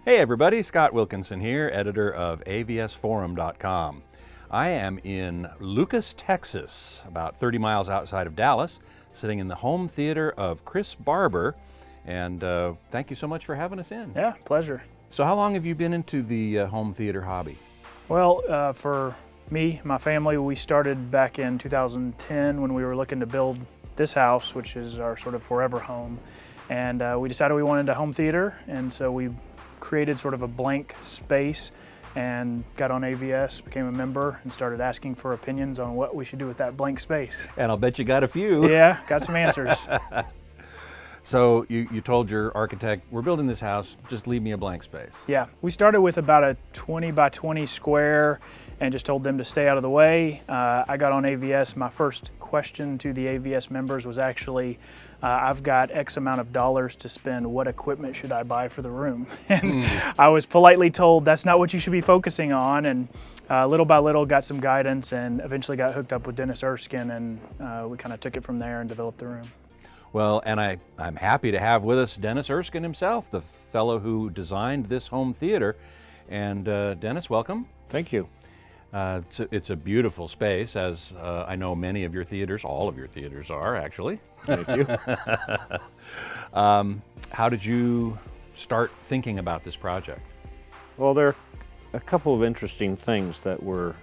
Hey everybody, Scott Wilkinson here, editor of avsforum.com. I am in Lucas, Texas, about 30 miles outside of Dallas, sitting in the home theater of Kris Barber, and thank you so much for having us in. Yeah, pleasure. So how long have you been into the home theater hobby? Well, for me, my family, we started back in 2010 when we were looking to build this house, which is our sort of forever home, and we decided we wanted a home theater, and so we created sort of a blank space and got on AVS, became a member, and started asking for opinions on what we should do with that blank space. And I'll bet you got a few. Yeah, got some answers. So you told your architect, we're building this house, just leave me a blank space. Yeah, we started with about a 20 by 20 square and just told them to stay out of the way. I got on AVS. My first question to the AVS members was actually, I've got X amount of dollars to spend, what equipment should I buy for the room? And I was politely told that's not what you should be focusing on, and little by little got some guidance and eventually got hooked up with Dennis Erskine, and we kind of took it from there and developed the room. Well, and I'm happy to have with us Dennis Erskine himself, the fellow who designed this home theater. And Dennis, welcome. Thank you. It's a beautiful space, as I know many of your theaters, all of your theaters are actually. Thank you. How did you start thinking about this project? Well, there are a couple of interesting things that were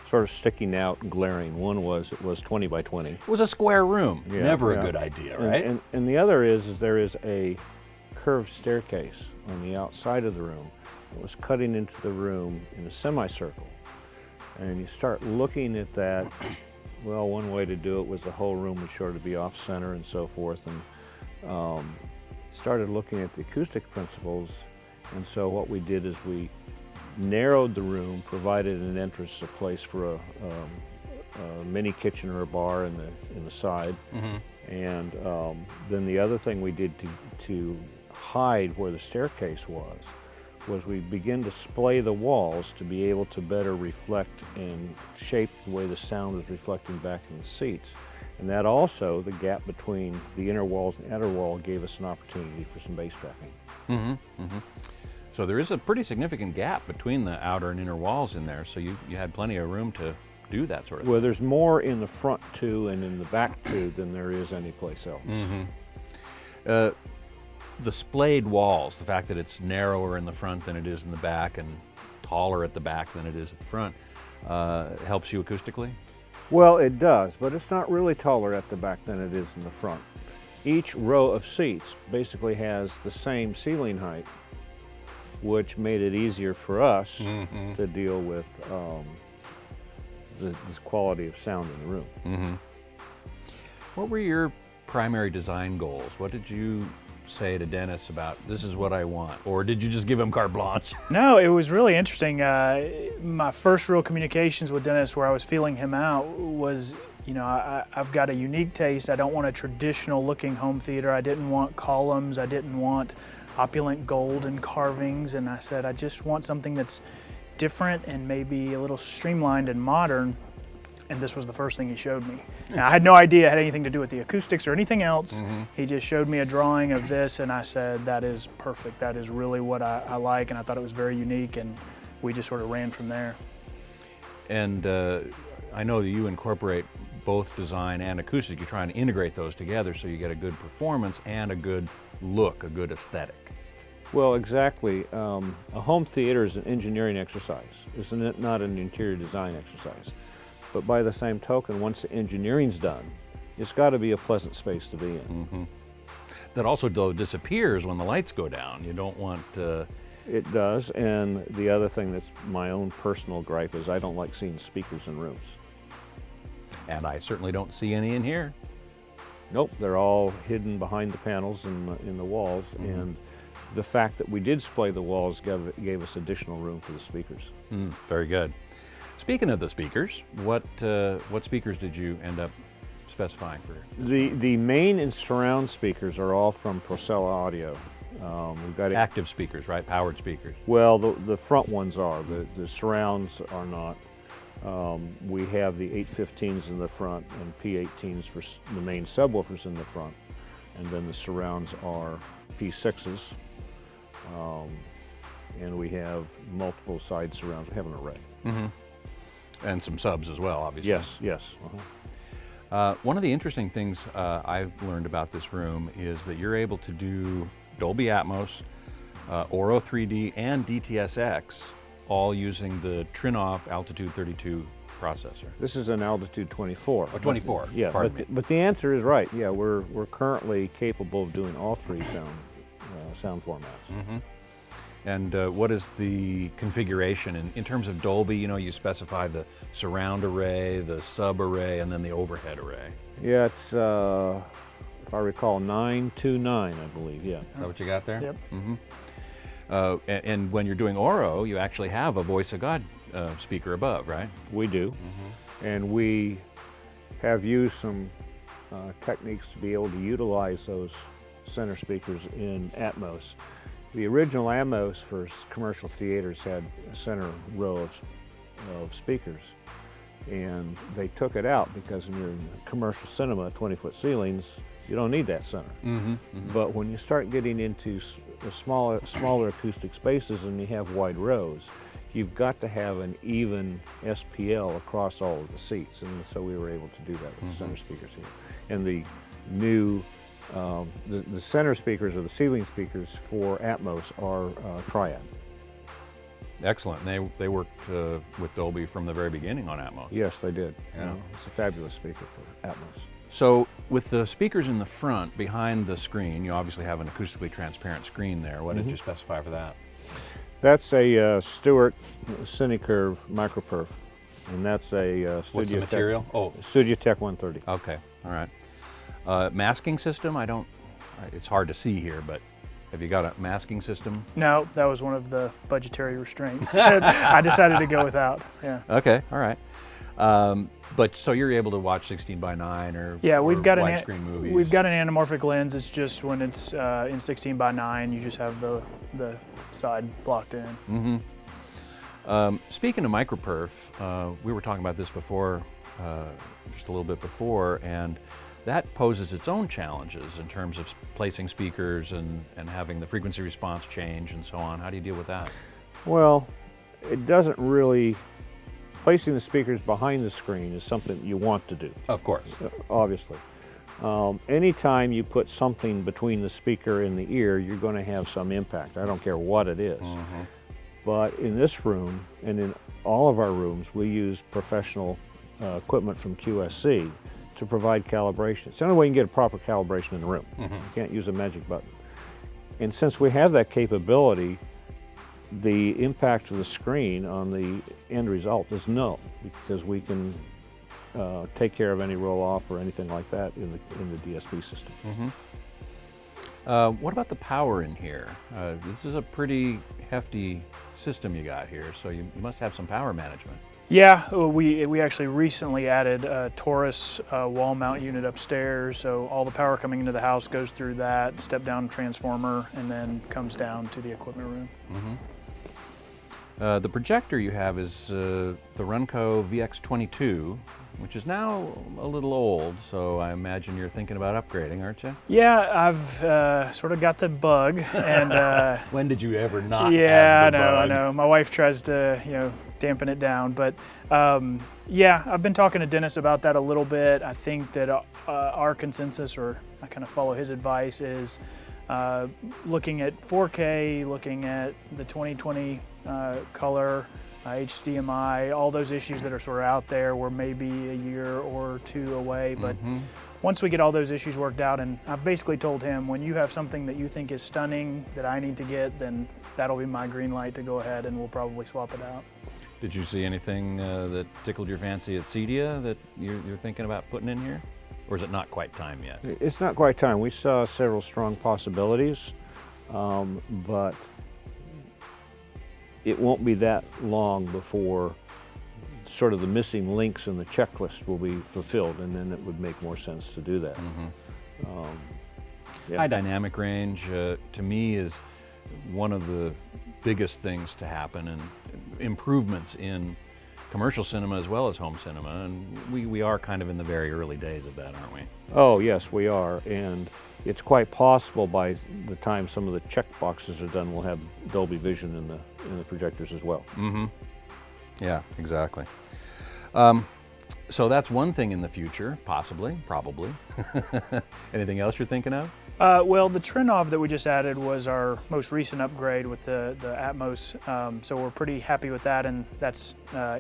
sort of sticking out and glaring. One was it was 20 by 20. It was a square room. Yeah, Never yeah. a good idea, right? And the other is there is a curved staircase on the outside of the room that was cutting into the room in a semicircle. And you start looking at that, well, one way to do it was the whole room was sure to be off center and so forth, and started looking at the acoustic principles. And so what we did is we narrowed the room, provided an entrance, a place for a mini kitchen or a bar in the side. Mm-hmm. And then the other thing we did to hide where the staircase was we begin to splay the walls to be able to better reflect and shape the way the sound is reflecting back in the seats. And that also, the gap between the inner walls and outer wall, gave us an opportunity for some bass tracking. Mm-hmm. Mm-hmm. So there is a pretty significant gap between the outer and inner walls in there, so you had plenty of room to do that sort of thing. Well, there's more in the front too and in the back too than there is anyplace else. Mm-hmm. The splayed walls, the fact that it's narrower in the front than it is in the back and taller at the back than it is at the front, helps you acoustically? Well, it does, but it's not really taller at the back than it is in the front. Each row of seats basically has the same ceiling height, which made it easier for us mm-hmm. to deal with this quality of sound in the room. Mm-hmm. What were your primary design goals? What did you say to Dennis about, this is what I want? Or did you just give him carte blanche? No, it was really interesting. My first real communications with Dennis, where I was feeling him out, was, you know, I've got a unique taste. I don't want a traditional looking home theater. I didn't want columns. I didn't want opulent gold and carvings. And I said, I just want something that's different and maybe a little streamlined and modern. And this was the first thing he showed me. Now, I had no idea it had anything to do with the acoustics or anything else. Mm-hmm. He just showed me a drawing of this, and I said, that is perfect. That is really what I like, and I thought it was very unique, and we just sort of ran from there. And I know that you incorporate both design and acoustic. You're trying to integrate those together so you get a good performance and a good look, a good aesthetic. Well, exactly. A home theater is an engineering exercise. It's not an interior design exercise. But by the same token, once the engineering's done, it's got to be a pleasant space to be in. Mm-hmm. That also, though, disappears when the lights go down. You don't want... It does, and the other thing that's my own personal gripe is I don't like seeing speakers in rooms. And I certainly don't see any in here. Nope, they're all hidden behind the panels in the walls, mm-hmm. and the fact that we did splay the walls gave us additional room for the speakers. Very good. Speaking of the speakers, what speakers did you end up specifying for? The main and surround speakers are all from Procella Audio. We've got active speakers, right? Powered speakers. Well, the front ones are. The surrounds are not. We have the 815s in the front and P18s for the main subwoofers in the front, and then the surrounds are P6s. and we have multiple side surrounds. We have an array. And some subs as well, obviously. Yes, yes. One of the interesting things I learned about this room is that you're able to do Dolby Atmos, Oro 3D, and DTSX, all using the Trinoff Altitude 32 processor. This is an Altitude 24. Oh, 24. Yeah, pardon me. but the answer is right. Yeah, we're currently capable of doing all three sound formats. And what is the configuration in terms of Dolby? You know, you specify the surround array, the sub array, and then the overhead array. Yeah, it's if I recall 929, I believe. Yeah. Is that what you got there? Yep. And when you're doing Oro, you actually have a Voice of God speaker above, right? We do, and we have used some techniques to be able to utilize those center speakers in Atmos. The original Atmos for commercial theaters had a center row of speakers, and they took it out because when you're in commercial cinema, 20-foot ceilings, you don't need that center. But when you start getting into smaller acoustic spaces and you have wide rows, you've got to have an even SPL across all of the seats, and so we were able to do that with the center speakers here. And the new the center speakers or the ceiling speakers for Atmos are Triad. Excellent. And they worked with Dolby from the very beginning on Atmos. Yes, they did. Yeah. It's a fabulous speaker for Atmos. So with the speakers in the front, behind the screen, you obviously have an acoustically transparent screen there. What did you specify for that? That's a Stewart CineCurve MicroPerf, and that's a What's the material? Studio Tech 130. Okay, all right. Masking system, it's hard to see here, but have you got a masking system? No, that was one of the budgetary restraints. I decided to go without. Yeah. Okay, all right. But so you're able to watch 16:9 or we've got widescreen movies. We've got an anamorphic lens. It's just when it's in 16:9, you just have the side blocked in. Speaking of MicroPerf, we were talking about this before, just a little bit before, and that poses its own challenges in terms of placing speakers and having the frequency response change and so on. How do you deal with that? Well, it doesn't really. Placing the speakers behind the screen is something you want to do. Of course. Obviously. Anytime you put something between the speaker and the ear, you're going to have some impact. I don't care what it is. But in this room and in all of our rooms, we use professional equipment from QSC to provide calibration. It's the only way you can get a proper calibration in the room. You can't use a magic button. And since we have that capability, the impact of the screen on the end result is null, because we can take care of any roll-off or anything like that in the DSP system. What about the power in here? This is a pretty hefty system you got here, so you must have some power management. Yeah, we actually recently added a Taurus wall mount unit upstairs, so all the power coming into the house goes through that step-down transformer and then comes down to the equipment room. The projector you have is the Runco VX22, which is now a little old, so I imagine you're thinking about upgrading, aren't you? Yeah, I've sort of got the bug, and when did you ever not? Yeah, have the bug? I know. My wife tries to, dampen it down, but yeah, I've been talking to Dennis about that a little bit. I think that our consensus, or I kind of follow his advice, is looking at 4K, looking at the 2020 color, HDMI, all those issues that are sort of out there. We're maybe a year or two away, but once we get all those issues worked out, and I've basically told him, when you have something that you think is stunning that I need to get, then that'll be my green light to go ahead, and we'll probably swap it out. Did you see anything that tickled your fancy at CEDIA that you're thinking about putting in here? Or is it not quite time yet? It's not quite time. We saw several strong possibilities, but it won't be that long before sort of the missing links in the checklist will be fulfilled, and then it would make more sense to do that. High dynamic range, to me, is one of the biggest things to happen, and improvements in commercial cinema as well as home cinema, and we are kind of in the very early days of that, aren't we? Oh yes, we are, and it's quite possible by the time some of the check boxes are done, we'll have Dolby Vision in the projectors as well. Mm-hmm. Yeah, exactly. So that's one thing in the future, possibly, probably. Anything else you're thinking of? Well, the Trinnov that we just added was our most recent upgrade with the Atmos, so we're pretty happy with that, and that's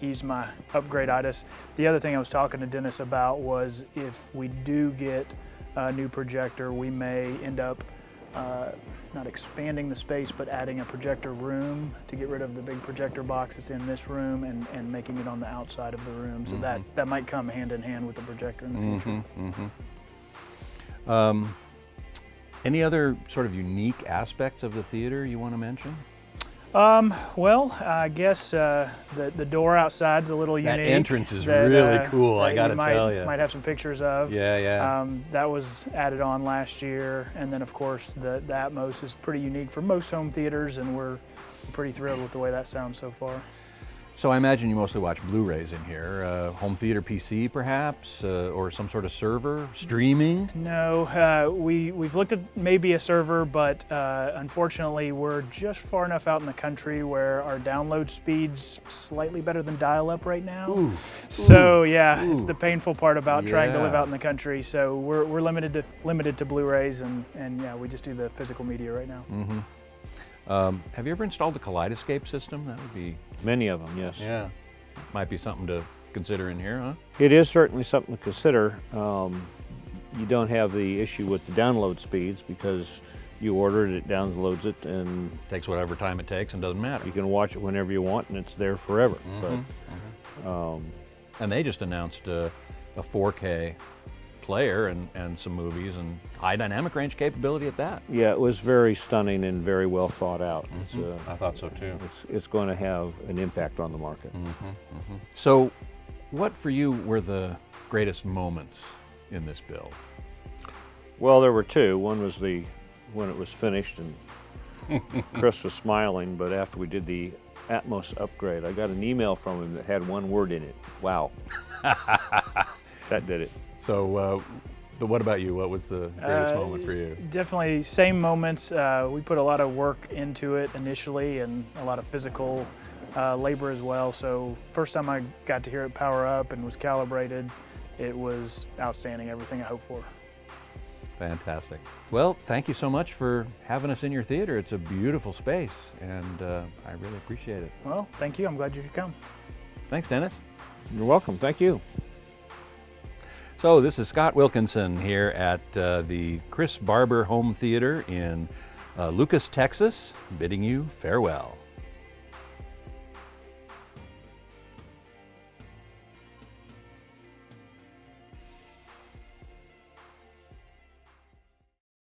eased my upgrade-itis. The other thing I was talking to Dennis about was if we do get a new projector, we may end up not expanding the space, but adding a projector room to get rid of the big projector box that's in this room and making it on the outside of the room. So that might come hand in hand with the projector in the future. Any other sort of unique aspects of the theater you want to mention? Well, I guess the door outside's a little unique. That entrance is really cool, I gotta tell you. Might have some pictures of. Yeah. That was added on last year, and then of course the Atmos is pretty unique for most home theaters, and we're pretty thrilled with the way that sounds so far. So I imagine you mostly watch Blu-rays in here. Home theater PC perhaps, or some sort of server, streaming? No, we've looked at maybe a server, but unfortunately we're just far enough out in the country where our download speed's slightly better than dial-up right now. Ooh. So yeah, it's the painful part about trying to live Yeah. out in the country. So we're limited to Blu-rays, and yeah, we just do the physical media right now. Have you ever installed the Kaleidoscape system? That would be... Many of them, yes. Yeah. Might be something to consider in here, huh? It is certainly something to consider. You don't have the issue with the download speeds because you order it, it downloads it, and Takes whatever time it takes and doesn't matter. you can watch it whenever you want, and it's there forever. And they just announced a 4K player and some movies and high dynamic range capability at that. Yeah, it was very stunning and very well thought out. I thought so too. It's going to have an impact on the market. So, what for you were the greatest moments in this build? Well, there were two. One was when it was finished and Kris was smiling, but after we did the Atmos upgrade, I got an email from him that had one word in it. Wow. That did it. So, what about you? What was the greatest moment for you? Definitely same moments. We put a lot of work into it initially and a lot of physical labor as well. So first time I got to hear it power up and was calibrated, it was outstanding, everything I hoped for. Fantastic. Well, thank you so much for having us in your theater. It's a beautiful space, and I really appreciate it. Well, thank you. I'm glad you could come. Thanks, Dennis. You're welcome. Thank you. So this is Scott Wilkinson here at the Kris Barber Home Theater in Lucas, Texas, bidding you farewell.